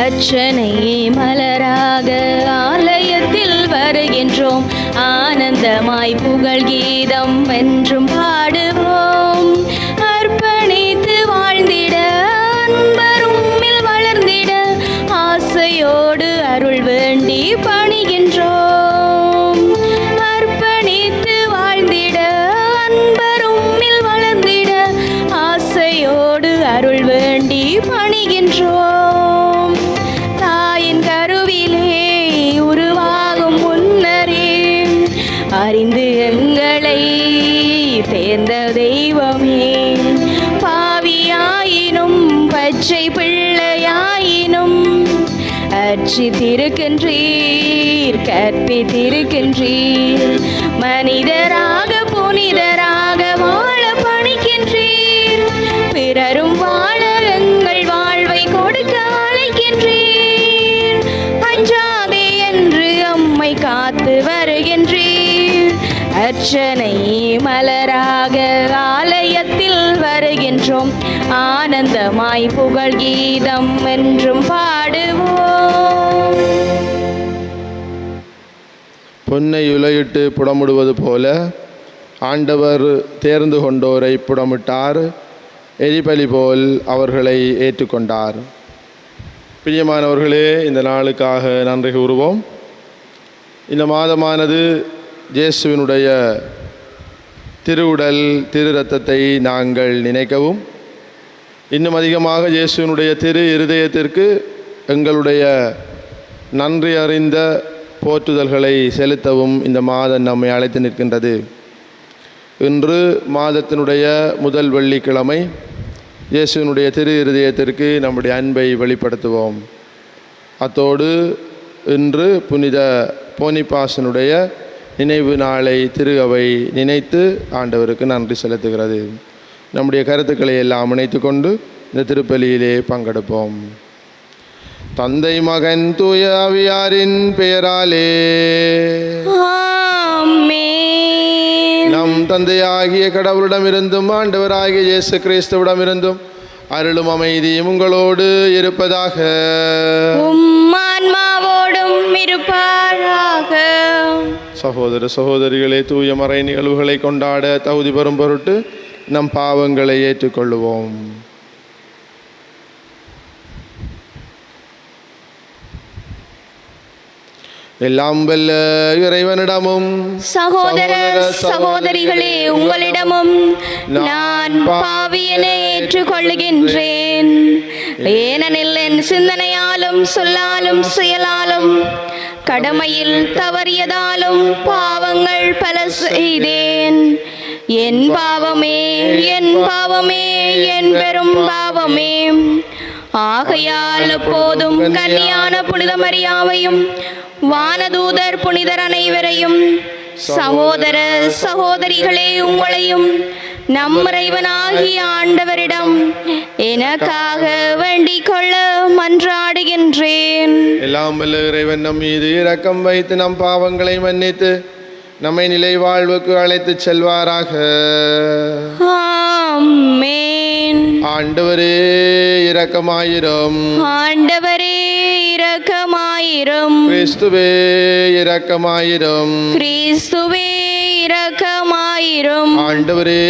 அர்ச்சனை மலராக ஆலயத்தில் வருகின்றோம். ஆனந்தமாய் புகழ் கீதம் என்றும் பாடுவோம். அர்ப்பணித்து வாழ்ந்திட அன்பரும்மில் வளர்ந்திட ஆசையோடு அருள் வேண்டி பணிகின்றோம். அர்ப்பணித்து வாழ்ந்திட அன்பரும்மில் வளர்ந்திட ஆசையோடு அருள் வேண்டி பணிகின்றோம். தாயின் கருவிலே உருவாகும் முன்னரே அறிந்து எங்களை தேர்ந்த தெய்வமே, பாவியாயினும் பச்சை பிள்ளையாயினும் அர்ச்சித்திருக்கின்றீர், கற்பித்திருக்கின்றீர். மனிதராக புனிதராக வாழ பணிக்கின்றீர். பிறரும் வாழ எங்கள் வாழ்வை கொடுக்க அழைக்கின்றீர். அஞ்சாதே என்று அம்மை காத்து வருகின்றீர். அர்ச்சனை மலராக ஆலயத்தில் வருகின்றோம். ஆனந்தமாய் புகழ் கீதம் என்றும் பாடுவோம். பொன்னை உலையிட்டு புடமிடுவது போல ஆண்டவர் தேர்ந்து கொண்டோரை புடமிட்டார். எரிபலி போல் அவர்களை ஏற்றுக்கொண்டார். பிரியமானவர்களே, இந்த நாளுக்காக நன்றி கூறுவோம். இந்த மாதமானது இயேசுவினுடைய திருவுடல் திரு இரத்தத்தை நாங்கள் நினைக்கவும், இன்னும் அதிகமாக இயேசுவினுடைய திரு இருதயத்திற்கு எங்களுடைய நன்றி அறிந்த போற்றுதல்களை செலுத்தவும் இந்த மாதம் நம்மை அழைத்து நிற்கின்றது. இன்று மாதத்தினுடைய முதல் வெள்ளிக்கிழமை. இயேசுவினுடைய திரு இருதயத்திற்கு நம்முடைய அன்பை வெளிப்படுத்துவோம். அத்தோடு இன்று புனித போனிபாசனுடைய நினைவு நாளை திரு அவை நினைத்து ஆண்டவருக்கு நன்றி செலுத்துகிறது. நம்முடைய கருத்துக்களை எல்லாம் இணைத்து கொண்டு இந்த திருப்பலியிலே பங்கெடுப்போம். தந்தை மகன் தூய ஆவியாரின் பெயராலே ஆமென். நம் தந்தையாகிய கடவுளிடமிருந்தும் ஆண்டவராகிய இயேசு கிறிஸ்துவிடமிருந்தும் அருளும் அமைதியும் உங்களோடு இருப்பதாக. உம்மான்மாவோடும் இருப்பாராக. சகோதர சகோதரிகளே, தூய மறை நிகழ்வுகளை கொண்டாட தகுதி பெறும் பொருட்டு நம் பாவங்களை ஏற்றுக்கொள்ளுவோம். எல்லாம் வல்ல இறைவனிடமும் சகோதர சகோதரிகளே உங்களிடமும் நான் பாவியனை ஏற்றுக்கொள்ளுகின்றேன். ஏனெனில் என் சிந்தனையாலும் சொல்லாலும் செயலாலும் கடமையில் தவறியதாலும் பாவங்கள் பல செய்தேன். என் பாவமே, என் பாவமே, என் பெரும் பாவமே. ஆகையால் எப்போதும் கன்னியான புனித மரியாவையும் வானதூதர் புனிதர் அனைவரையும் சகோதர சகோதரிகளே உங்களையும் நம் இறைவனாகிய ஆண்டவரிடம் எனக்காக வேண்டிக் கொள்ள மன்றாடுகின்றேன். எல்லாம் வல்ல இறைவன் நம் மீது இரக்கம் வைத்து நம் பாவங்களை மன்னித்து நம்மை நிலை வாழ்வுக்கு அழைத்து செல்வாராக. ஆமென். ஆண்டவரே இரக்கமாயிரும். ஆண்டவரே இரக்கமாயிரும். கிறிஸ்துவே இரக்கமாயிரும். கிறிஸ்துவே இரக்கமாயிரும். ஆண்டவரே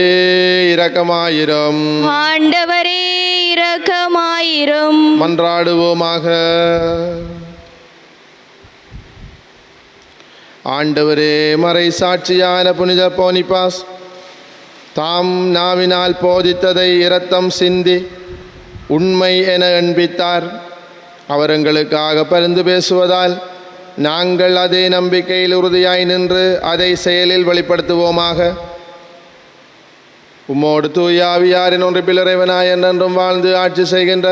இரக்கமாயிரும். ஆண்டவரே இரக்கமாயிரும். மன்றாடுவோமாக. ஆண்டவரே மறை சாட்சியான புனித போனிபாஸ் தாம் நாவினால் போதித்ததை இரத்தம் சிந்தி உண்மை என எண்பித்தார். அவர் எங்களுக்காக பரிந்து பேசுவதால் நாங்கள் அதே நம்பிக்கையில் உறுதியாய் நின்று அதை செயலில் வெளிப்படுத்துவோமாக. உம்மோடு தூய ஆவியாரின் ஒன்றிப்பில் இறைவனாய் என்றென்றும் வாழ்ந்து ஆட்சி செய்கின்ற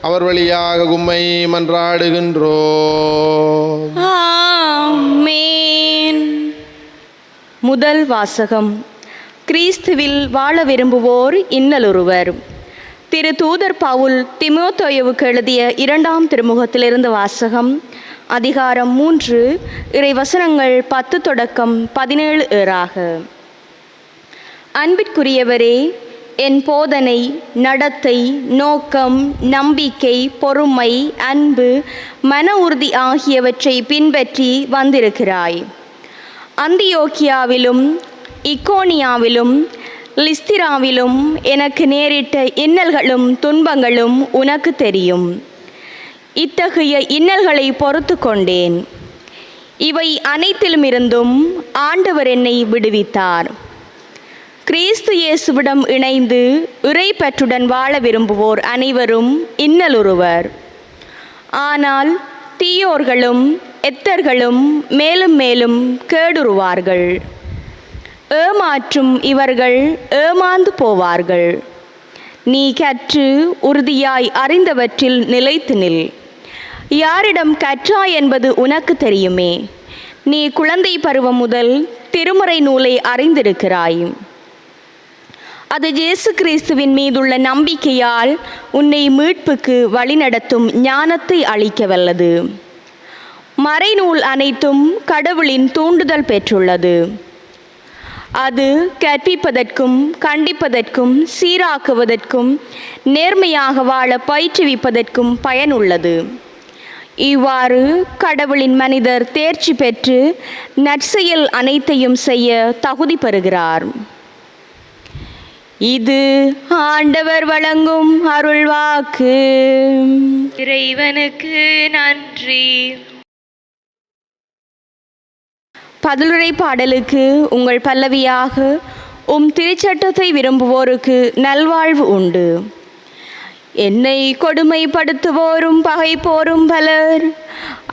அவர் வழியாக உம்மை மன்றாடுகின்றோம். ஆமென். முதல் வாசகம். கிறிஸ்துவில் வாழ விரும்புவோர் இன்னலுறுவர். திரு தூதர் பவுல் தீமோத்தேயுவுக்கு எழுதிய 2ஆம் திருமுகத்திலிருந்து வாசகம். அதிகாரம் 3, இறைவசனங்கள் 10 தொடக்கம் 17 ஏறாக. அன்பிற்குரியவரே, என் போதனை, நடத்தை, நோக்கம், நம்பிக்கை, பொறுமை, அன்பு, மன உறுதி ஆகியவற்றை பின்பற்றி வந்திருக்கிறாய். அந்தியோக்கியாவிலும் இக்கோனியாவிலும் லிஸ்திராவிலும் எனக்கு நேரிட்ட இன்னல்களும் துன்பங்களும் உனக்கு தெரியும். இத்தகைய இன்னல்களை பொறுத்து கொண்டேன். இவை அனைத்திலுமிருந்தும் ஆண்டவர் என்னை விடுவித்தார். கிறிஸ்து இயேசுவிடம் இணைந்து இறைப்பற்றுடன் வாழ விரும்புவோர் அனைவரும் இன்னலுறுவர். ஆனால் தீயோர்களும் எத்தர்களும் மேலும் மேலும் கேடுறுவார்கள். ஏமாற்றும் இவர்கள் ஏமாந்து போவார்கள். நீ கற்று உறுதியாய் அறிந்தவற்றில் நிலைத்து நில். யாரிடம் கற்றாய் என்பது உனக்கு தெரியுமே. நீ குழந்தை பருவம் முதல் திருமறை நூலை அறிந்திருக்கிறாய். அது இயேசு கிறிஸ்துவின் மீதுள்ள நம்பிக்கையால் உன்னை மீட்புக்கு வழிநடத்தும் ஞானத்தை அளிக்க வல்லது. மறைநூல் அனைத்தும் கடவுளின் தூண்டுதல் பெற்றுள்ளது. அது கற்பிப்பதற்கும் கண்டிப்பதற்கும் சீராக்குவதற்கும் நேர்மையாக வாழ பயிற்றுவிப்பதற்கும் பயனுள்ளது. இவ்வாறு கடவுளின் மனிதர் தேர்ச்சி பெற்று நற்செயல் அனைத்தையும் செய்ய தகுதி பெறுகிறார். இது ஆண்டவர் வழங்கும் அருள்வாக்கு. இறைவனுக்கு நன்றி. பதிலுரை பாடலுக்கு உங்கள் பல்லவியாக உம் திருச்சட்டத்தை விரும்புவோருக்கு நல்வாழ்வு உண்டு. என்னை கொடுமைப்படுத்துவோரும் பகைப்போரும் பலர்,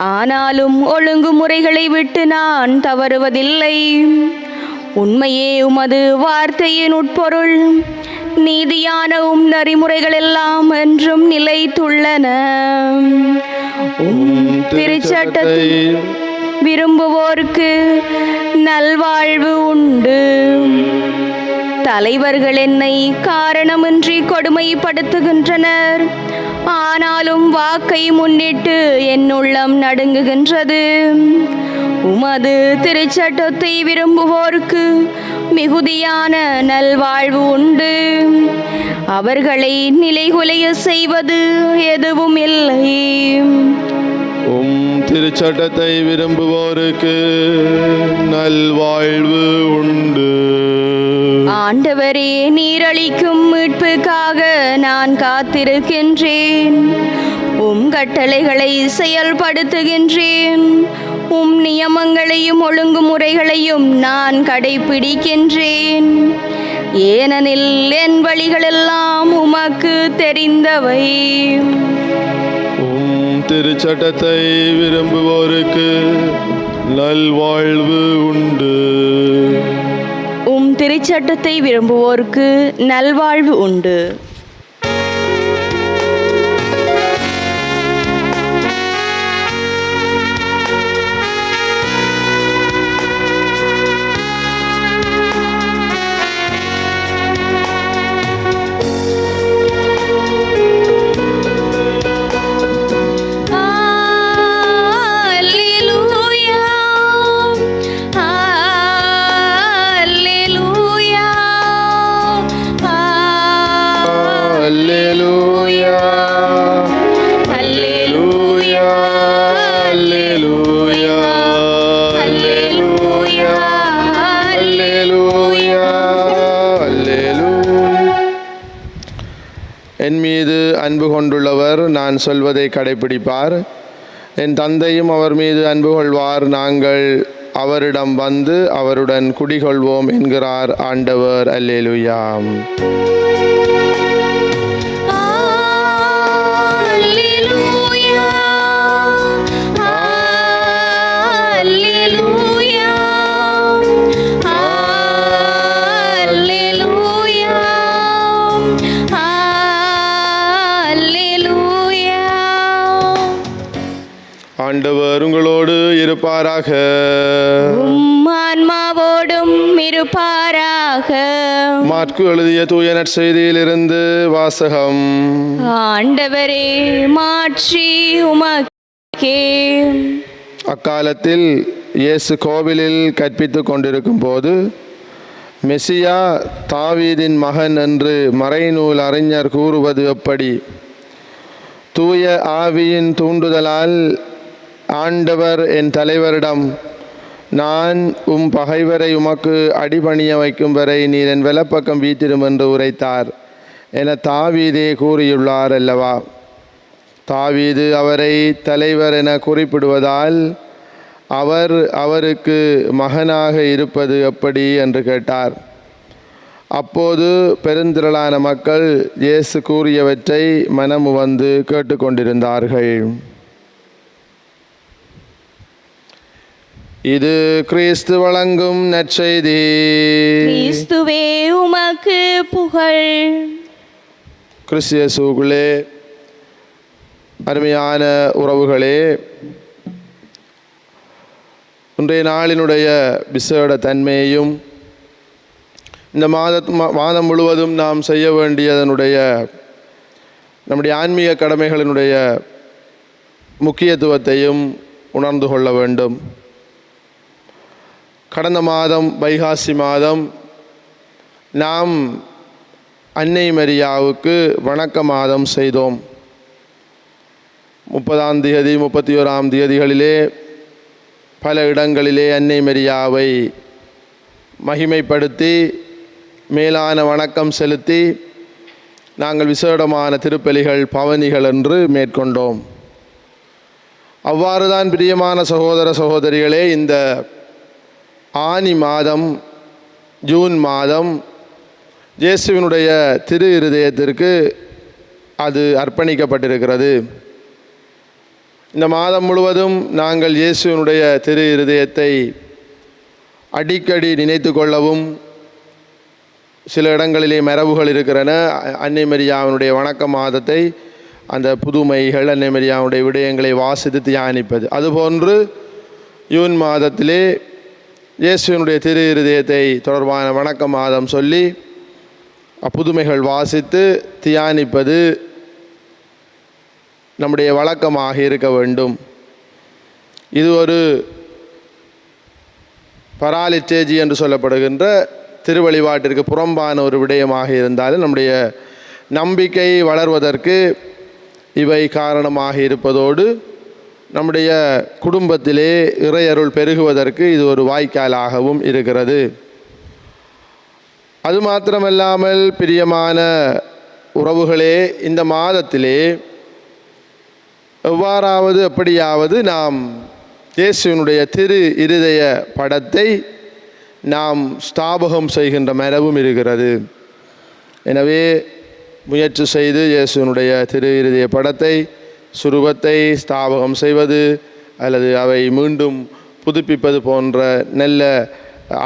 ஆனாலும் ஒழுங்குமுறைகளை விட்டு நான் தவறுவதில்லை. உண்மையே உமது வார்த்தையின் உட்பொருள். நீதியான நெறிமுறைகள் எல்லாம் என்றும் நிலைத்துள்ளன. திருச்சட்டத்தை விரும்புவோருக்கு நல்வாழ்வு உண்டு. தலைவர்கள் என்னை காரணமின்றி கொடுமைப்படுத்துகின்றனர். ஆனாலும் வாக்கை முன்னிட்டு என் உள்ளம் நடுங்குகின்றது. உமது திருச்சட்டத்தை விரும்புவோருக்கு மிகுதியான நல்வாழ்வு உண்டு. அவர்களை நிலைகுலைய செய்வது எதுவும் இல்லை. உம் திருச்சட்டத்தை விரும்புவோருக்கு நல்வாழ்வு உண்டு. ஆண்டவரே, நீரளிக்கும் மீட்புக்காக நான் காத்திருக்கின்றேன். உம் கட்டளைகளை செயல்படுத்துகின்றேன். உம் நியமங்களையும் ஒழுங்குமுறைகளையும் நான் கடைபிடிக்கின்றேன். ஏனெனில் என் வழிகளெல்லாம் உமக்கு தெரிந்தவை. உம் திருச்சட்டத்தை விரும்புவோருக்கு நல்வாழ்வு உண்டு. உம் திருச்சட்டத்தை விரும்புவோருக்கு நல்வாழ்வு உண்டு. என் மீது அன்பு கொண்டுள்ளவர் நான் சொல்வதை கடைப்பிடிப்பார். என் தந்தையும் அவர் மீது அன்பு கொள்வார். நாங்கள் அவரிடம் வந்து அவருடன் குடிகொள்வோம் என்கிறார் ஆண்டவர். அல்லேலூயா. ஆண்டவர் உங்களோடு இருப்பாராக. ஆன்மாவோடும் இருப்பாராக. மாற்கு எழுதிய தூய நற்செய்தியிலிருந்து வாசகம். ஆண்டவரே, மாற்றி உமக்கே. அக்காலத்தில் இயேசு கோவிலில் கற்பித்து கொண்டிருக்கும் போது மெசியா தாவீதின் மகன் என்று மறைநூல் அறிஞர் கூறுவது எப்படி? தூய ஆவியின் தூண்டுதலால் ஆண்டவர் என் தலைவரிடம், நான் பகைவரை உமக்கு அடிபணிய வைக்கும் வரை நீர் என் வலப்பக்கம் வீட்டிடும் என்று உரைத்தார் என தாவீதே கூறியுள்ளார் அல்லவா? தாவீது அவரை தலைவர் என குறிப்பிடுவதால் அவருக்கு மகனாக இருப்பது எப்படி என்று கேட்டார். அப்போது பெருந்திரளான மக்கள் இயேசு கூறியவற்றை மனமுவந்து கேட்டுக்கொண்டிருந்தார்கள். இது கிறிஸ்து வழங்கும் நற்செய்தி. கிறிஸ்துவே உமக்கு புகழ். கிறிஸ்து இயேசுவுக்குள்ளே அருமையான உறவுகளே, இன்றைய நாளினுடைய விசேட தன்மையையும் இந்த மாதம் முழுவதும் நாம் செய்ய வேண்டியதனுடைய நம்முடைய ஆன்மீக கடமைகளினுடைய முக்கியத்துவத்தையும் உணர்ந்து கொள்ள வேண்டும். கடந்த மாதம் வைகாசி மாதம் நாம் அன்னை மரியாவுக்கு வணக்க மாதம் செய்தோம். 30ஆம் தேதி 31ஆம் தேதிகளிலே பல இடங்களிலே அன்னை மரியாவை மகிமைப்படுத்தி மேலான வணக்கம் செலுத்தி நாங்கள் விசேடமான திருப்பலிகள் பவனிகள் என்று மேற்கொண்டோம். அவ்வாறுதான் பிரியமான சகோதர சகோதரிகளே, இந்த ஆனி மாதம் ஜூன் மாதம் இயேசுவினுடைய திரு இருதயத்திற்கு அது அர்ப்பணிக்கப்பட்டிருக்கிறது. இந்த மாதம் முழுவதும் நாங்கள் இயேசுவினுடைய திரு இருதயத்தை அடிக்கடி நினைத்து கொள்ளவும், சில இடங்களிலே மரபுகள் இருக்கிறன. அன்னை மரியாவினுடைய வணக்க மாதத்தை அந்த புதுமைகள் அன்னை மரியாவுடைய விடயங்களை வாசித்து தியானிப்பது, அதுபோன்று ஜூன் மாதத்திலே இயேசுவினுடைய திரு இருதயத்தை தொடர்பான வணக்க மாதம் சொல்லி புதுமைகள் வாசித்து தியானிப்பது நம்முடைய வழக்கமாக இருக்க வேண்டும். இது ஒரு பராலிட்டேஜி என்று சொல்லப்படுகின்ற திருவழிபாட்டிற்கு புறம்பான ஒரு விடயமாக இருந்தாலும் நம்முடைய நம்பிக்கை வளர்வதற்கு இவை காரணமாக இருப்பதோடு நம்முடைய குடும்பத்திலே இறையருள் பெருகுவதற்கு இது ஒரு வாய்க்காலாகவும் இருக்கிறது. அது மாத்திரமல்லாமல் பிரியமான உறவுகளே, இந்த மாதத்திலே எவ்வாறாவது எப்படியாவது நாம் இயேசுவினுடைய திரு இருதய படத்தை நாம் ஸ்தாபகம் செய்கின்ற மரபும் இருக்கிறது. எனவே முயற்சி செய்து இயேசுவினுடைய திரு இருதய படத்தை சுரூபத்தை ஸ்தாபகம் செய்வது அல்லது அவை மீண்டும் புதுப்பிப்பது போன்ற நல்ல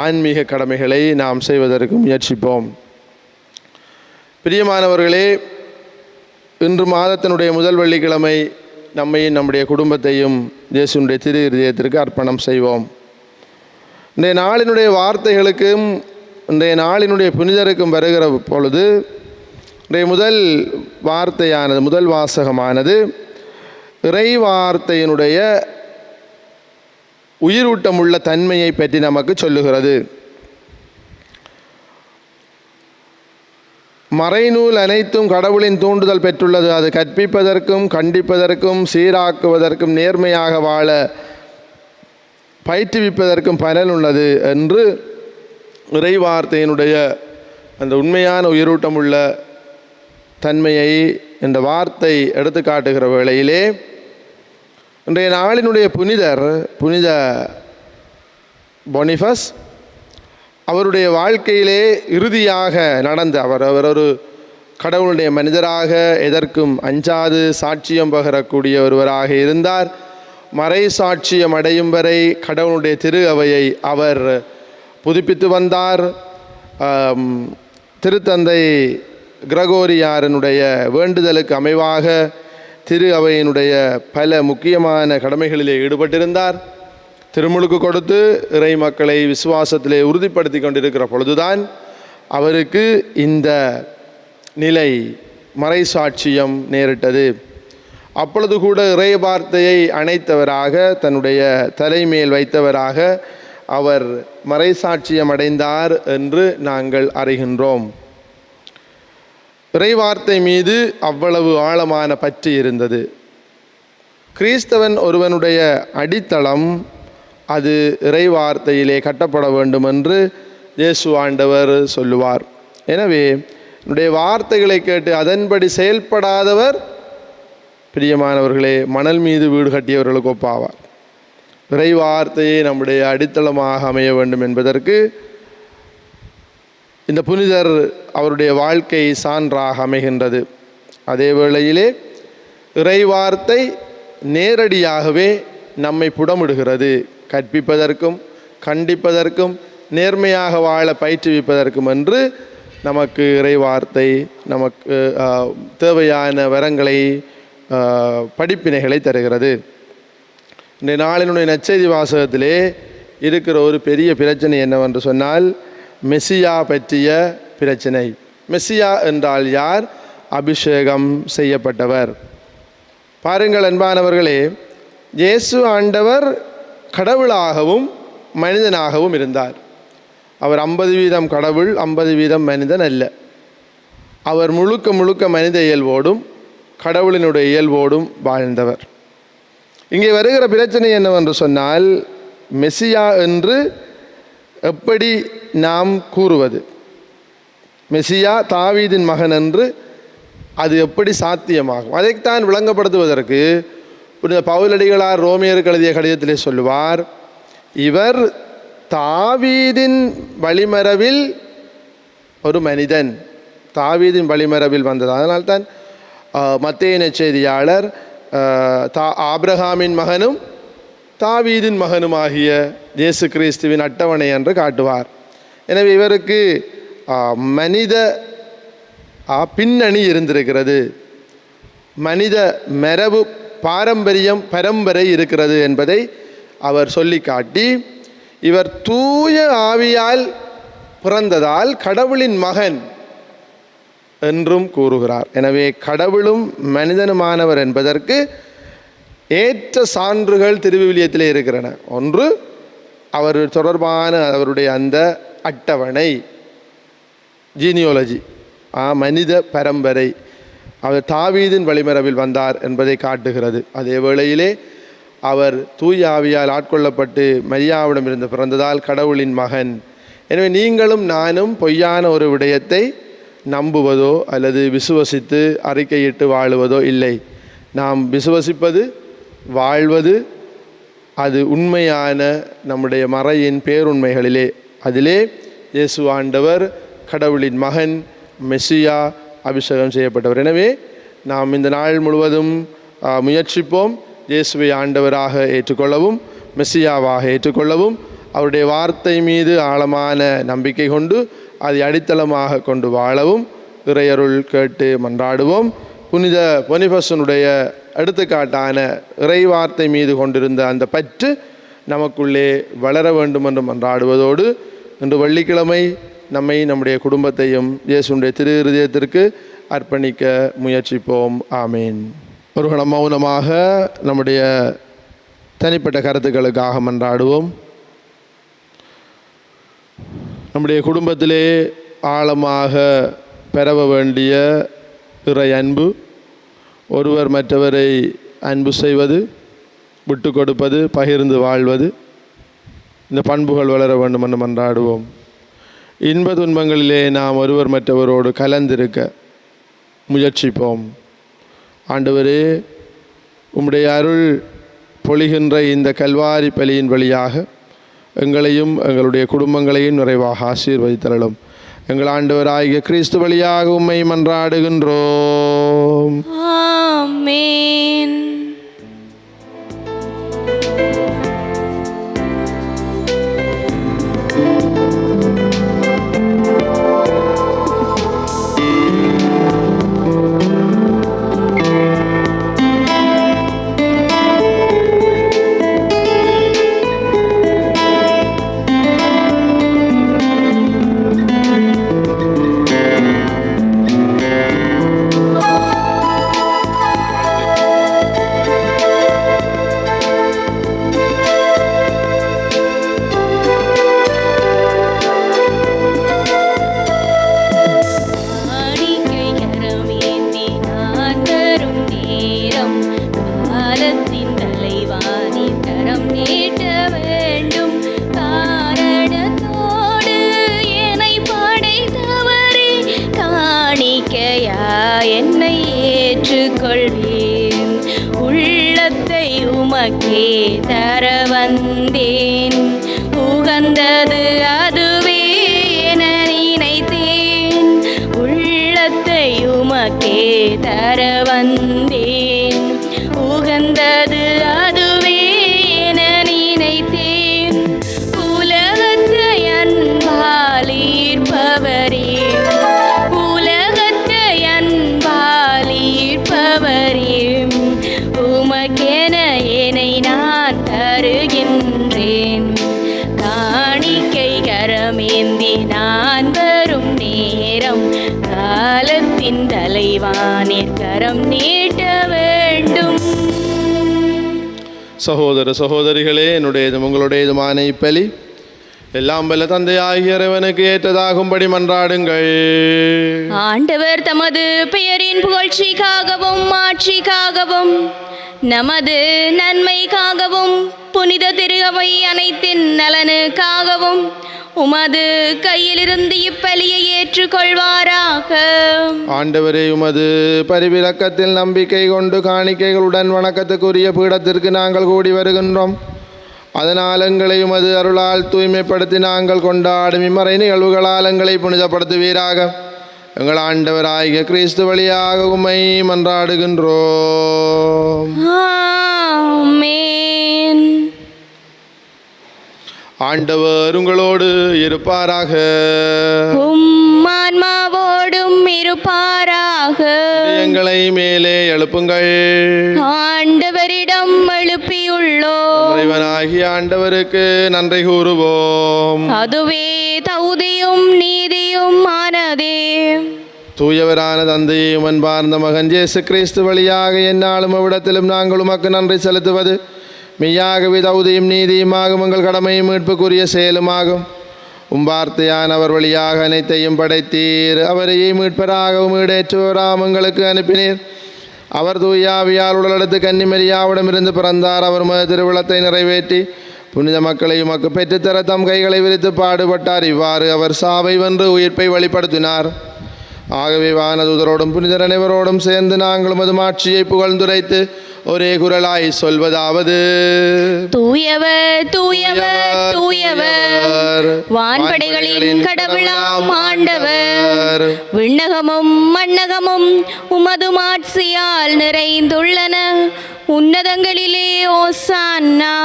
ஆன்மீக கடமைகளை நாம் செய்வதற்கு முயற்சிப்போம். பிரியமானவர்களே, இன்று மாதத்தினுடைய முதல் வெள்ளிக்கிழமை நம்மையும் நம்முடைய குடும்பத்தையும் இயேசுவினுடைய திரு இருதயத்திற்கு அர்ப்பணம் செய்வோம். இன்றைய நாளினுடைய வார்த்தைகளுக்கும் இன்றைய நாளினுடைய புனிதருக்கும் வருகிற பொழுது இன்றைய முதல் வார்த்தையானது, முதல் வாசகமானது இறை வார்த்தையினுடைய உயிரூட்டமுள்ள தன்மையை பற்றி நமக்கு சொல்லுகிறது. மறைநூல் அனைத்தும் கடவுளின் தூண்டுதல் பெற்றுள்ளது. அது கற்பிப்பதற்கும் கண்டிப்பதற்கும் சீராக்குவதற்கும் நேர்மையாக வாழ பயிற்றுவிப்பதற்கும் பயனுள்ளது என்று இறை வார்த்தையினுடைய அந்த உண்மையான உயிரூட்டமுள்ள தன்மையை இந்த வார்த்தை எடுத்து காட்டுகிற வேளையிலே இன்றைய நாளினுடைய புனித பொனிஃபஸ் அவருடைய வாழ்க்கையிலே இறுதியாக நடந்த அவர் ஒரு கடவுளுடைய மனிதராக எதற்கும் அஞ்சாது சாட்சியம் பகரக்கூடிய ஒருவராக இருந்தார். மறை சாட்சியம் அடையும் வரை கடவுளுடைய திரு அவையை அவர் புதுப்பித்து வந்தார். திருத்தந்தை கிரகோரியாரனுடைய வேண்டுதலுக்கு அமைவாக திரு அவையினுடைய பல முக்கியமான கடமைகளிலே ஈடுபட்டிருந்தார். திருமுழுக்கு கொடுத்து இறை மக்களை விசுவாசத்திலே உறுதிப்படுத்தி கொண்டிருக்கிற பொழுதுதான் அவருக்கு இந்த நிலை மறை சாட்சியம் நேரிட்டது. அப்பொழுது கூட இறை வார்த்தையை அணைத்தவராக, தன்னுடைய தலைமையில் வைத்தவராக அவர் மறைசாட்சியம் அடைந்தார் என்று நாங்கள் அறிகின்றோம். இறைவார்த்தை மீது அவ்வளவு ஆழமான பற்று இருந்தது. கிறிஸ்தவன் ஒருவனுடைய அடித்தளம் அது இறைவார்த்தையிலே கட்டப்பட வேண்டும் என்று இயேசு ஆண்டவர் சொல்லுவார். எனவே என்னுடைய வார்த்தைகளை கேட்டு அதன்படி செயல்படாதவர், பிரியமானவர்களே, மணல் மீது வீடு கட்டியவர்களுக்கு ஒப்பாவார். இறைவார்த்தையை நம்முடைய அடித்தளமாக அமைய வேண்டும் என்பதற்கு இந்த புனிதர் அவருடைய வாழ்க்கை சான்றாக அமைகின்றது. அதே வேளையிலே இறைவார்த்தை நேரடியாகவே நம்மை புடமிடுகிறது. கற்பிப்பதற்கும் கண்டிப்பதற்கும் நேர்மையாக வாழ பயிற்றுவிப்பதற்கும் என்று நமக்கு இறைவார்த்தை நமக்கு தேவையான வரங்களை படிப்பினைகளை தருகிறது. இந்த நாளினுடைய நற்செய்தி வாசகத்திலே இருக்கிற ஒரு பெரிய பிரச்சனை என்னவென்று சொன்னால், மெசியா பற்றிய பிரச்சனை. மெசியா என்றால் யார்? அபிஷேகம் செய்யப்பட்டவர். பாருங்கள் அன்பானவர்களே, இயேசு ஆண்டவர் கடவுளாகவும் மனிதனாகவும் இருந்தார். அவர் 50% கடவுள், 50% மனிதன் அல்ல. அவர் முழுக்க முழுக்க மனித இயல்போடும் கடவுளினுடைய இயல்போடும் வாழ்ந்தவர். இங்கே வருகிற பிரச்சனை என்னவென்று சொன்னால், மெசியா என்று எப்படி நாம் கூறுவது? மெசியா தாவீதின் மகன் என்று அது எப்படி சாத்தியமாகும்? அதைத்தான் விளங்கப்படுத்துவதற்கு புனித பவுலடிகளார் ரோமியருக்கு எழுதிய கடிதத்திலே சொல்லுவார், இவர் தாவீதின் வழிமரபில் ஒரு மனிதன், தாவீதின் வழிமரபில் வந்தது. அதனால்தான் மத்தேயு நற்செய்தியாளர் ஆபிரகாமின் மகனும் தாவீதின் மகனுமாகிய இயேசு கிறிஸ்துவின் அட்டவணை என்று காட்டுவார். எனவே இவருக்கு மனித பின்னணி இருந்திருக்கிறது, மனித மரபு பாரம்பரியம் பரம்பரை இருக்கிறது என்பதை அவர் சொல்லி காட்டி, இவர் தூய ஆவியால் பிறந்ததால் கடவுளின் மகன் என்றும் கூறுகிறார். எனவே கடவுளும் மனிதனுமானவர் என்பதற்கு ஏற்ற சான்றுகள் திருவிவிலியத்திலே இருக்கிறன. ஒன்று, அவர் தொடர்பான அவருடைய அந்த அட்டவணை, ஜீனியாலஜி, மனித பரம்பரை, அவர் தாவீதின் வழிமரபில் வந்தார் என்பதை காட்டுகிறது. அதே வேளையிலே அவர் தூய ஆவியால் ஆட்கொள்ளப்பட்டு மரியாவிடமிருந்து பிறந்ததால் கடவுளின் மகன். எனவே நீங்களும் நானும் பொய்யான ஒரு விடயத்தை நம்புவதோ அல்லது விசுவசித்து அறிக்கையிட்டு வாழுவதோ இல்லை. நாம் விசுவசிப்பது, வாழ்வது, அது உண்மையான நம்முடைய மறையின் பேருண்மைகளிலே. அதிலே இயேசு ஆண்டவர் கடவுளின் மகன், மெசியா, அபிஷேகம் செய்யப்பட்டவர். எனவே நாம் இந்த நாள் முழுவதும் முயற்சிப்போம் இயேசுவை ஆண்டவராக ஏற்றுக்கொள்ளவும் மெசியாவாக ஏற்றுக்கொள்ளவும், அவருடைய வார்த்தை மீது ஆழமான நம்பிக்கை கொண்டு அதை அடித்தளமாக கொண்டு வாழவும் இறையருள் கேட்டு மன்றாடுவோம். புனித பொனிபஸனுடைய எடுத்துக்காட்டான இறைவார்த்தை மீது கொண்டிருந்த அந்த பற்று நமக்குள்ளே வளர வேண்டும் என்று மன்றாடுவதோடு, இன்று வெள்ளிக்கிழமை நம்மை நம்முடைய குடும்பத்தையும் இயேசுடைய திரு இருதயத்திற்கு அர்ப்பணிக்க முயற்சிப்போம். ஆமீன். ஒரு கணம் மௌனமாக நம்முடைய தனிப்பட்ட கருத்துக்களுக்காக மன்றாடுவோம். நம்முடைய குடும்பத்திலே ஆழமாக பெறவ வேண்டிய இறை அன்பு, ஒருவர் மற்றவரை அன்பு செய்வது, விட்டு கொடுப்பது, பகிர்ந்து வாழ்வது, இந்த பண்புகள் வளர வேண்டும் என்று மன்றாடுவோம். இன்ப துன்பங்களிலே நாம் ஒருவர் மற்றவரோடு கலந்திருக்க முயற்சிப்போம். ஆண்டவரே, உம்முடைய அருள் பொழிகின்ற இந்த கல்வாரி பலியின் வழியாக எங்களையும் எங்களுடைய குடும்பங்களையும் நிறைவாக ஆசீர்வதித்தருளும். எங்கள் ஆண்டவராகிய கிறிஸ்து வழியாக உம்மை மன்றாடுகின்றோம். ஆமென். உமக்கே தர வந்தேன். உகந்தது அதுவே என நினைத்தேன். உள்ளத்தை உமக்கே தர வந்தேன். உகந்தது அதுவே என நினைத்தேன். உலகத்தை அன்பால் ஈர்ப்பவரே, உலகத்தை அன்பால் ஈர்ப்பவரே, உமக்கென என்னை நான் தருகின்றேன். காணிக்கை கரமேந்தி நான் வரும் நேரம், காலத்தின் தலைவானிற் கரம் நீட்ட வேண்டும். சகோதர சகோதரிகளே, என்னுடையதும் உங்களுடையதுமான இப்பலி எல்லாம் வல்ல தந்தையாகிய இறைவனுக்கு ஏற்றதாகும்படி மன்றாடுங்கள். ஆண்டவர் தமது பெயரின் புகழ்ச்சிக்காகவும் மாட்சிக்காகவும் நமது நன்மைக்காகவும் புனித திருஅவை அனைத்தின் நலனுக்காகவும் உமது கையிலிருந்து இப்பலியை ஏற்றுக்கொள்வாராக. ஆண்டவரே, உமது பரிவிரக்கத்தில் நம்பிக்கை கொண்டு காணிக்கைகளுடன் வணக்கத்துக்குரிய பீடத்திற்கு நாங்கள் கூடி வருகின்றோம். அதனால் எங்களை உமது அருளால் தூய்மைப்படுத்தி நாங்கள் கொண்டாடும் இம்மறை நிகழ்வுகளால் எங்களை புனிதப்படுத்துவீராக. எங்கள் ஆண்டவராகிய கிறிஸ்து வழியாக உம்மை மன்றாடுகின்றோம். ஆமென். ஆண்டவர் உங்களோடு இருப்பாராக. உம் ஆன்மாவோடும் இருப்பாராக. எங்களை மேலே எழுப்புங்கள். ஆண்டவரிடம் எழுப்பியுள்ளோம். இறைவனாகிய ஆண்டவருக்கு நன்றி கூறுவோம். அதுவே தகுதியும் நீதியும் ஆனதே. தூயவரான தந்தையும் அன்பார்ந்த மகன் இயேசு கிறிஸ்து வழியாக எந்நாளும் அவ்விடத்திலும் நாங்கள் உமக்கு நன்றி செலுத்துவது மெய்யாகவே தகுதியும் நீதியுமாகும், எங்கள் கடமையும் மீட்புக்குரிய செயலுமாகும். வார்த்தையானவர் வழியாக அனைத்தையும் படைத்தீர். அவரையே மீட்பராகவும் ஈடேற்றுவராம் எங்களுக்கு அனுப்பினீர். அவர் தூயாவியால் உடலெடுத்து கன்னிமரியாவிடமிருந்து பிறந்தார். அவர் மது திருவிழத்தை நிறைவேற்றி புனித மக்களை உமக்கு பெற்றுத்தர தம் கைகளை விரித்து பாடுபட்டார். இவ்வாறு அவர் சாவை வென்று உயிர்ப்பை வெளிப்படுத்தினார். ஆகவே வானதூதரோடும் புனிதர் அனைவரோடும் சேர்ந்து நாங்களும் அது மாட்சியை புகழ்ந்துரைத்து ஒரே குரலாய் சொல்வதாவது: தூயவர் தூயவர் தூயவர், வான்படைகளின் கடவுளாம் ஆண்டவர். விண்ணகமும் மண்ணகமும் உமது மாட்சியால் நிறைந்துள்ளன. உன்னதங்களிலே ஓசான்னா.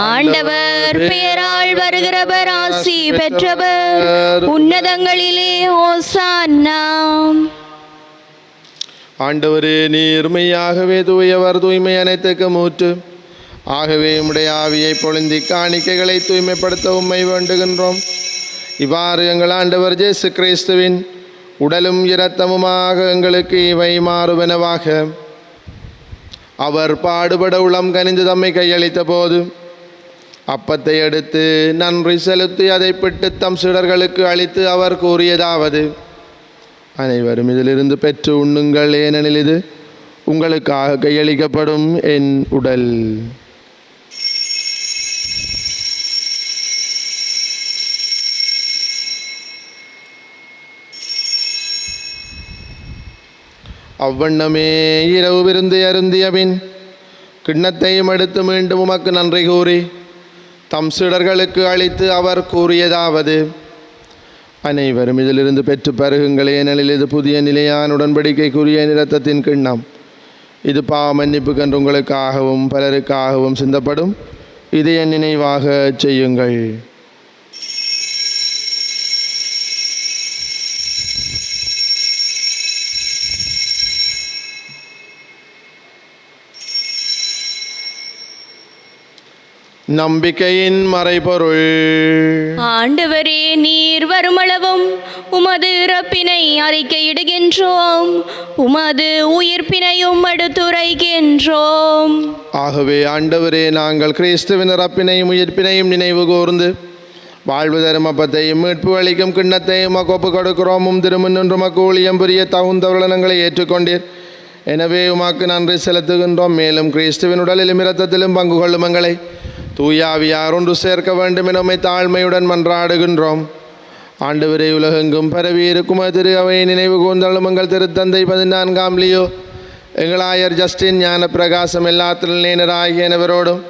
ஆண்டவர் பெயரால் வருகிறவர் ஆசி பெற்றவர். உன்னதங்களிலே ஓசான்னா. ஆண்டவரே, நீர் மெய்யாகவே தூயவர், தூய்மை அனைத்துக்கு மூற்று. ஆகவே உம்முடைய ஆவியை பொழிந்தி காணிக்கைகளை தூய்மைப்படுத்த உம்மை வேண்டுகின்றோம். இவ்வாறு எங்கள் ஆண்டவர் இயேசு கிறிஸ்துவின் உடலும் இரத்தமுமாக எங்களுக்கு இவை மாறுவனவாக. அவர் பாடுபட உளம் கனிந்து தம்மை கையளித்த போது அப்பத்தை எடுத்து நன்றி செலுத்தி அதை பிட்டு தம் சீடர்களுக்கு அளித்து அவர் கூறியதாவது: அனைவரும் இதிலிருந்து பெற்று உண்ணுங்கள், ஏனெனில் இது உங்களுக்காக கையளிக்கப்படும் என் உடல். அவ்வண்ணமே இரவு விருந்து அருந்திய பின் கிண்ணத்தையும் எடுத்து மீண்டும் உமக்கு நன்றி கூறி தம் சீடர்களுக்கு அளித்து அவர் கூறியதாவது: அனைவரும் இதிலிருந்து பெற்று பருகுங்கள், ஏனெனில் இது புதிய நிலையான உடன்படிக்கைக்குரிய இரத்தத்தின் கிண்ணம். இது பாவ மன்னிப்புக்கென்று உங்களுக்காகவும் பலருக்காகவும் சிந்தப்படும். இதை என் நினைவாக செய்யுங்கள். நம்பிக்கையின் மறைபொருள். ஆண்டவரே, நீர் வருமளவும் உமது இறப்பினை அறிக்கையிடுகின்றோம், உமது உயிர்ப்பினையும் எடுத்துரைக்கின்றோம். ஆகவே ஆண்டவரே, நாங்கள் கிறிஸ்துவின் இறப்பினையும் உயிர்ப்பினையும் நினைவு கூர்ந்து வாழ்வு தரும் அப்பத்தையும் மீட்பு அளிக்கும் கிண்ணத்தையும் ஒப்பு கொடுக்கிறோம். திருமுன்னின்று உமக்கு ஊழியம் புரிய தகுந்தவர்களை ஏற்றுக்கொண்டீர். எனவே உமக்கு நன்றி செலுத்துகின்றோம். மேலும் கிறிஸ்துவின் உடலிலும் இரத்தத்திலும் பங்கு கொள்ளும் எங்களை தூயாவியார் ஒன்று சேர்க்க வேண்டும் என உம்மை தாழ்மையுடன் மன்றாடுகின்றோம். ஆண்டவரே, உலகெங்கும் பரவி இருக்கும் திரு அவை நினைவு கூர்ந்தள்ளும் எங்கள் திருத்தந்தை 14ஆம் லியோ எங்களாயர் ஜஸ்டின் ஞான பிரகாசம் எல்லாத்திலும் நேனராகியனவரோடும்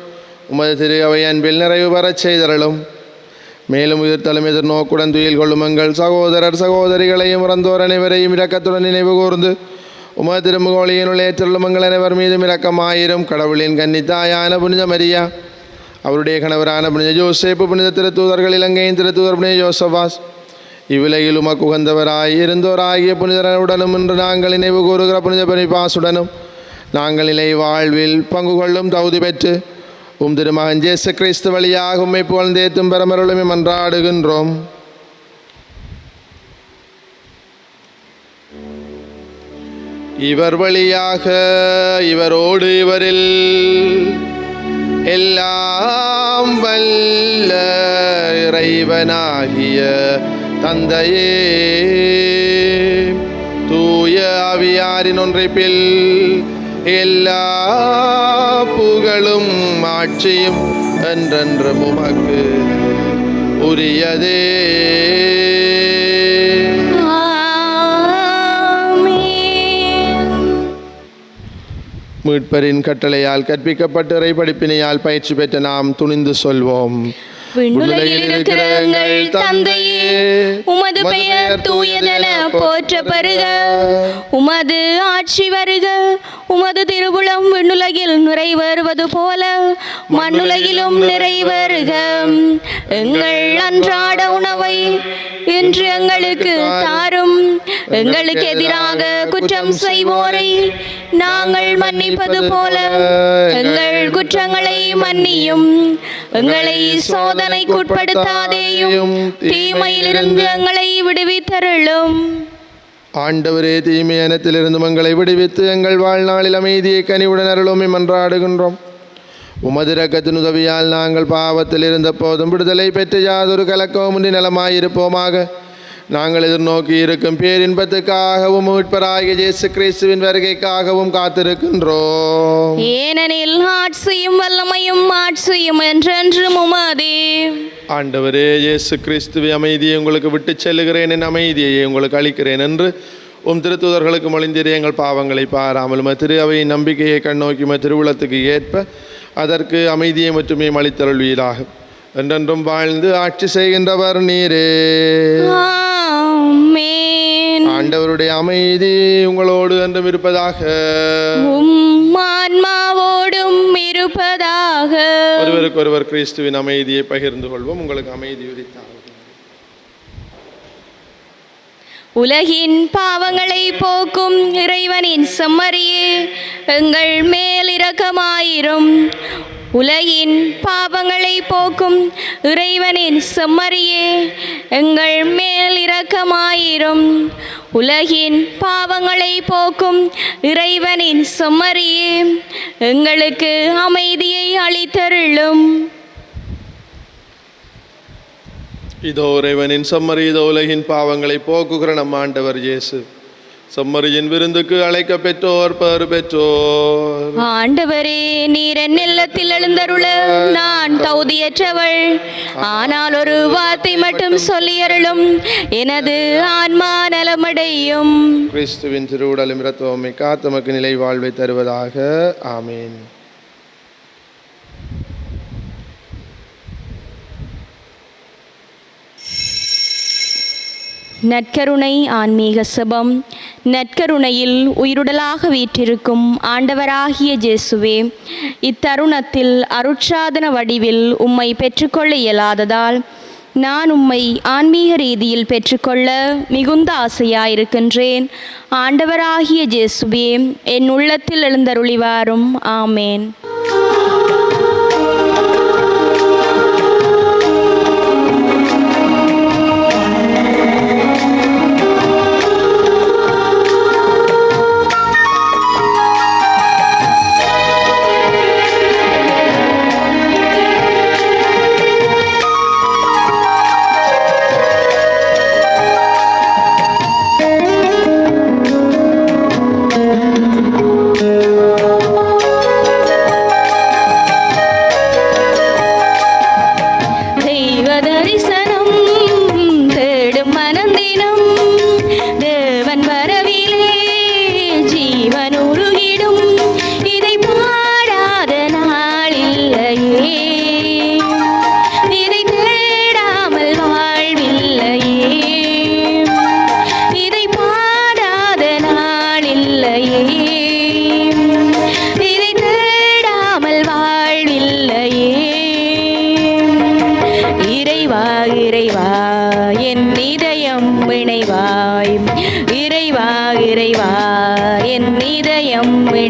உமது திரு அவை அன்பில் நிறைவு பெறச் செய்தரலும். மேலும் உயிர்த்தலும் எதிர்நோக்குடன் துயில் கொள்ளும் எங்கள் சகோதரர் சகோதரிகளையும் இறந்தோர் அனைவரையும் இரக்கத்துடன் நினைவு கூர்ந்து உமது திருமுகோளியினுள் ஏற்றலும் எங்கள் அனைவர் மீதும் இரக்கமாயிரும். கடவுளின் கன்னித்தாயான புனித மரியா, அவருடைய கணவரான புனித ஜோசேப்பு, புனித திருத்தூதர்கள், இலங்கையின் திருத்தூதர் புனித ஜோசபாஸ், இவ்விலையில் உமக்கு உகந்தவராய் இருந்தோராகிய புனிதருடனும் இன்று நாங்கள் நினைவு கூறுகிற புனித பனிபாசுடனும் நாங்கள் நிலை வாழ்வில் பங்கு கொள்ளும் தகுதி பெற்று திருமகன் இயேசு கிறிஸ்து வழியாக உம்மை புகழ்ந்தேத்தும் பெருமருளுமே மன்றாடுகின்றோம். இவர் வழியாக இவரோடு இவரில் எல்லாம் வல்ல இறைவனாகிய தந்தையே, தூய ஆவியாரின் ஒன்றைப்பில் எல்லா புகழும் ஆட்சியும் என்றென்றும் உமக்கு உரியதே. மீட்பரின் கட்டளையால் கற்பிக்கப்பட்ட இறை படிப்பினையால் பயிற்சி பெற்ற நாம் துணிந்து சொல்வோம். விண்ணுலகில் இருக்கிற எங்கள் தந்தையே, உமது பெயர் தூயதென போற்ற பெறுக. உமது ஆட்சி வருக. உமது திருவுளம் விண்ணுலகில் நிறைவேறுவது போல மண்ணுலகிலும் நிறைவேறுக. எங்கள் அன்றாட உணவை இன்று எங்களுக்கு தாரும். எங்களுக்கு எதிராக குற்றம் செய்வோரை நாங்கள் மன்னிப்பது போல எங்கள் குற்றங்களை மன்னியும். எங்களை சோதனைக்குட்படுத்தாதேயும், தீமையிலிருந்து எங்களை விடுவித்தருளும். ஆண்டவரே, தீமையானத்திலிருந்து எங்களை விடுவித்து எங்கள் வாழ்நாளில் அமைதியை கனிவுடன் அருளும் மன்றாடுகின்றோம். உமது இரக்கத்தின் உதவியால் நாங்கள் பாவத்தில் இருந்த போதும் விடுதலை பெற்று யாதொரு கலக்கமுன்றி நலமாயிருப்போமாக. நாங்கள் எதிர்நோக்கி இருக்கும் பேரின்பத்துக்காகவும் மீட்பராகிய இயேசு கிறிஸ்துவின் வருகைக்காகவும் காத்திருக்கின்றோம். ஏனெனில் ஆட்சியும் வல்லமையும் ஆட்சியும் என்றென்றும் உமதே. ஆண்டவரே இயேசு கிறிஸ்துவை, அமைதியை உங்களுக்கு விட்டு செல்லுகிறேன், என் அமைதியை உங்களுக்கு அளிக்கிறேன் என்று திருத்தூதர்களுக்கு மொழிந்தீரே. எங்கள் பாவங்களை பாராமல் திரு அவையின் நம்பிக்கையை கண்ணோக்கி திருவுளத்துக்கு ஏற்ப அதற்கு அமைதியை மட்டுமே அளித்தருள்வீராக. என்றென்றும் வாழ்ந்து ஆட்சி செய்கின்றவர் நீரே. ஆண்டவருடைய அமைதி உங்களோடு என்றும் இருப்பதாக. ஆன்மாவோடும் இருப்பதாக. ஒருவருக்கு ஒருவர் கிறிஸ்துவின் அமைதியை பகிர்ந்து கொள்வோம். உங்களுக்கு அமைதி உரித்தார். உலகின் பாவங்களை போக்கும் இறைவனின் செம்மறியே, எங்கள் மேல் இரக்கமாயிரும். உலகின் பாவங்களை போக்கும் இறைவனின் செம்மறியே, எங்கள் மேல் இரக்கமாயிரும். உலகின் பாவங்களை போக்கும் இறைவனின் செம்மறியே, எங்களுக்கு அமைதியை அளித்தருளும். இதோ இறைவனின் செம்மறி, இதோ உலகின் பாவங்களை போக்குகிற நம் ஆண்டவர் இயேசு. செம்மறியின் விருந்துக்கு அழைக்க பெற்றோர் பேறு பெற்றோர். ஆண்டவரே, நீர் என் இல்லத்தில் எழுந்தருள நான் தகுதியற்றவள். ஆனால் ஒரு வார்த்தை மட்டும் சொல்லியருளும், எனது ஆன்மா நலமடையும். கிறிஸ்துவின் திருவுடலும் இரத்தமும் காத்தமக்கு நிலை வாழ்வை தருவதாக. ஆமீன். நற்கருணை ஆன்மீக செபம். நற்கருணையில் உயிருடலாக வீற்றிருக்கும் ஆண்டவராகிய இயேசுவே, இத்தருணத்தில் அருட்சாதன வடிவில் உம்மை பெற்றுக்கொள்ள இயலாததால் நான் உம்மை ஆன்மீக ரீதியில் பெற்றுக்கொள்ள மிகுந்த ஆசையாயிருக்கின்றேன். ஆண்டவராகிய இயேசுவே, என் உள்ளத்தில் எழுந்தருளிவாரும். ஆமேன்.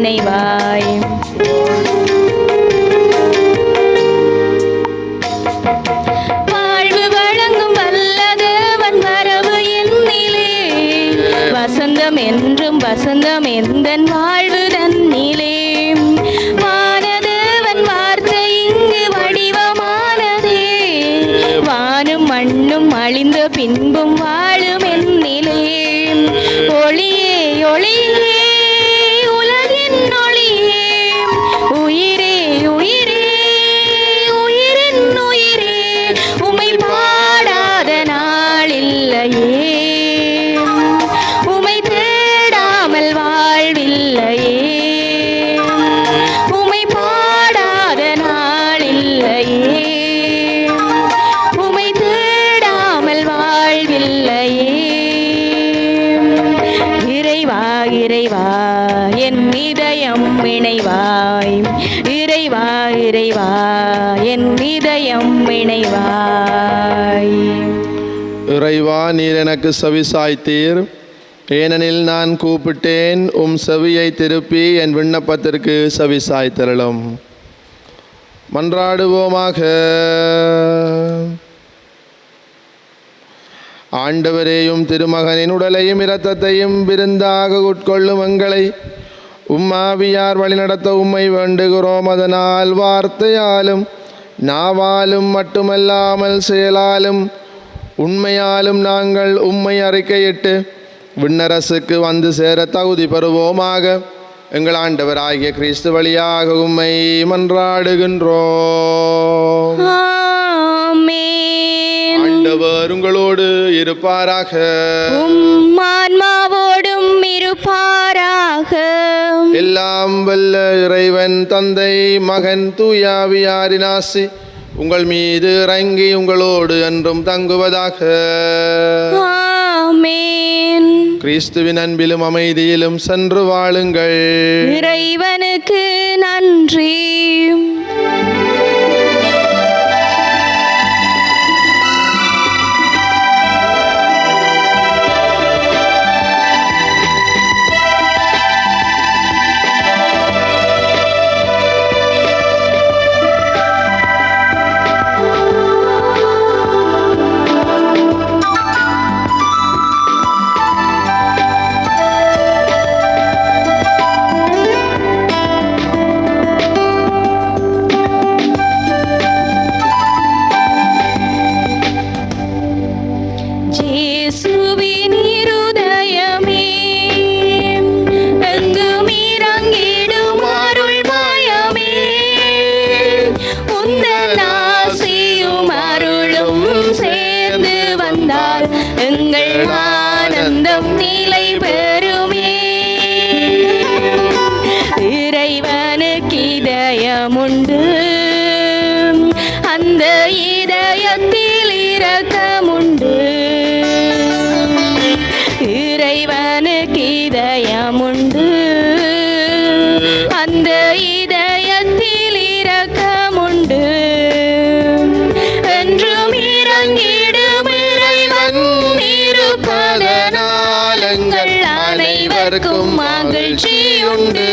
இணைவாய். வாழ்வு வழங்கும் வல்லதேவன் வரவு என்னிலே, வசந்தம் என்றும் வசந்தம் எந்தன் வாழ்வு தன்னிலே. வானதேவன் வார்த்தை இங்கு வடிவமானதே, வானும் மண்ணும் அழிந்த பின்பும் வாழும் என்னிலே. ஒளியே ஒளியே உலகின் ஒளியே, உயிரே உயிரே உயிரின் உயிரே, உம்மை பாடாத நாளில்லையே, உம்மை தேடாமல் வாழ்வில்லையே, உம்மை பாடாத நாளில்லையே, உம்மை தேடாமல் வாழ்வில்லையே. இறைவா இறைவா என் இதயம் இணைவாய், இறைவா இறைவா என் இதயம் இணைவாய். இறைவா, நீர் எனக்கு செவி சாய்த்தீர், ஏனெனில் நான் கூப்பிட்டேன். உம் செவியை திருப்பி என் விண்ணப்பத்திற்கு செவி சாய்த்தருளும். மன்றாடுவோமாக. ஆண்டவரேயும் திருமகனின் உடலையும் இரத்தத்தையும் விருந்தாக உட்கொள்ளும் எங்களை உம்மாவியார் வழிநடத்த உம்மை வேண்டுகிறோம். அதனால் வார்த்தையாலும் நாவாலும் மட்டுமல்லாமல் செயலாலும் உண்மையாலும் நாங்கள் உம்மை அறிக்கையிட்டு விண்ணரசுக்கு வந்து சேர தகுதி பெறுவோமாக. எங்கள் ஆண்டவராகிய கிறிஸ்து வழியாக உம்மை மன்றாடுகின்றோம். ஆண்டவர் உங்களோடு இருப்பாராக. உம் ஆன்மாவோடும் இருப்பாராக. எல்லாம் வல்ல இறைவன் தந்தை மகன் தூயாவியாரின் ஆசி உங்கள் மீது இறங்கி உங்களோடு என்றும் தங்குவதாக. ஆமென். கிறிஸ்துவின் அன்பிலும் அமைதியிலும் சென்று வாழுங்கள். இறைவனுக்கு நன்றி. இதயமுண்டு, அந்த இதயத்தில் இரக்கமுண்டு. இறைவனுக்கு இதயமுண்டு, அந்த இதயத்தில் இரக்கமுண்டு. என்றும் இறங்கிடும் இறைவன் இருப்பதனால் எங்கள் அனைவருக்கும் மகிழ்ச்சியுண்டு.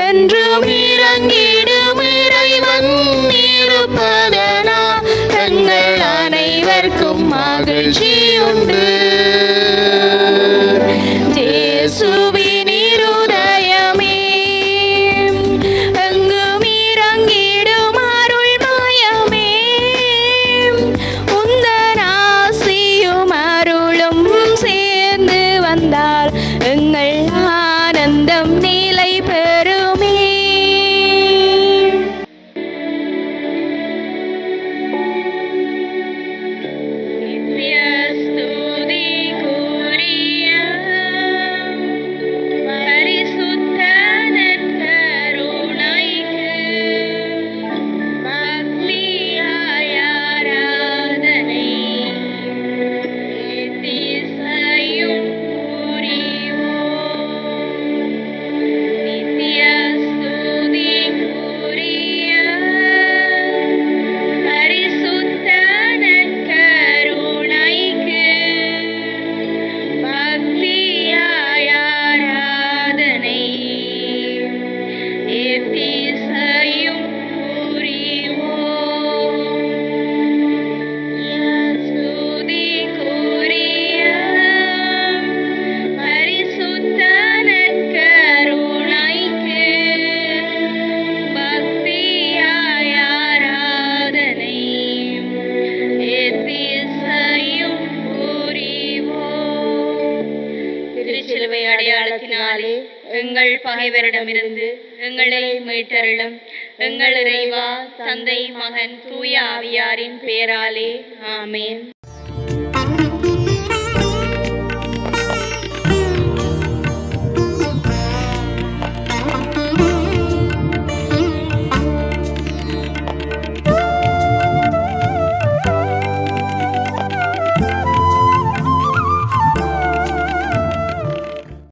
என்றும் இறங்கிடும் இறைவன் இருப்பதனால் எங்கள் அனைவருக்கும் மகிழ்ச்சியுண்டு. இயேசுவின் இருதயமே, எங்கும் இறங்கிடும் அருள்மயமே, உந்தன் ஆசியும் அருளும் சேர்ந்து வந்தால் எங்கள் ஆனந்தம் நிலை பெறுமே. நித்ய ஸ்துதி பகைவரிடமிருந்து எங்களை மீட்டருளும். எங்கள் இறைவா, தந்தை, மகன், தூய ஆவியாரின் பேராலே. ஆமென்.